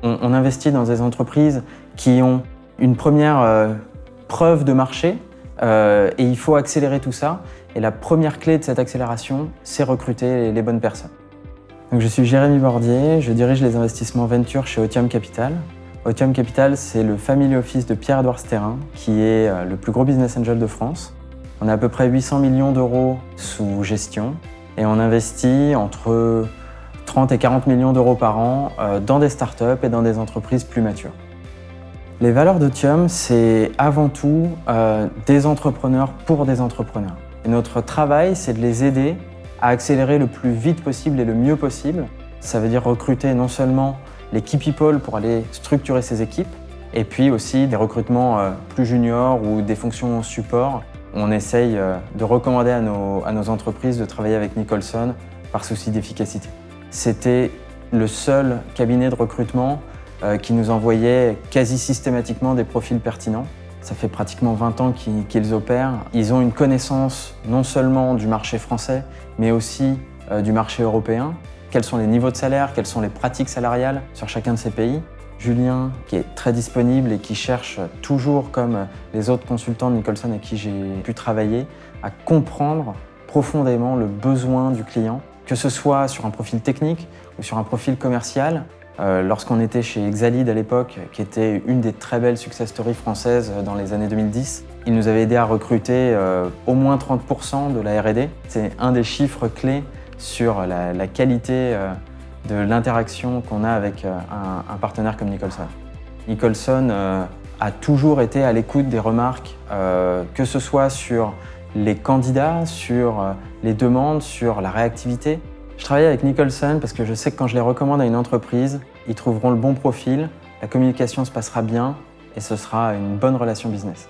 On investit dans des entreprises qui ont une première preuve de marché et il faut accélérer tout ça. Et la première clé de cette accélération, c'est recruter les bonnes personnes. Donc, je suis Jérémy Bordier, je dirige les investissements Venture chez Otium Capital. Otium Capital, c'est le family office de Pierre-Edouard Stérin, qui est le plus gros business angel de France. On a à peu près 800 millions d'euros sous gestion et on investit entre 30 et 40 millions d'euros par an dans des startups et dans des entreprises plus matures. Les valeurs d'Otium, c'est avant tout des entrepreneurs pour des entrepreneurs. Et notre travail, c'est de les aider à accélérer le plus vite possible et le mieux possible. Ça veut dire recruter non seulement les key people pour aller structurer ces équipes, et puis aussi des recrutements plus juniors ou des fonctions support. On essaye de recommander à nos entreprises de travailler avec Nicholson par souci d'efficacité. C'était le seul cabinet de recrutement qui nous envoyait quasi systématiquement des profils pertinents. Ça fait pratiquement 20 ans qu'ils opèrent. Ils ont une connaissance non seulement du marché français, mais aussi du marché européen. Quels sont les niveaux de salaire, quelles sont les pratiques salariales sur chacun de ces pays. Julien, qui est très disponible et qui cherche toujours, comme les autres consultants de Nicholson avec qui j'ai pu travailler, à comprendre profondément le besoin du client, que ce soit sur un profil technique ou sur un profil commercial. Lorsqu'on était chez Exalead à l'époque, qui était une des très belles success stories françaises dans les années 2010, il nous avait aidé à recruter au moins 30% de la R&D. C'est un des chiffres clés sur la qualité de l'interaction qu'on a avec un partenaire comme Nicholson. Nicholson a toujours été à l'écoute des remarques, que ce soit sur les candidats, sur les demandes, sur la réactivité. Je travaille avec Nicholson parce que je sais que quand je les recommande à une entreprise, ils trouveront le bon profil, la communication se passera bien et ce sera une bonne relation business.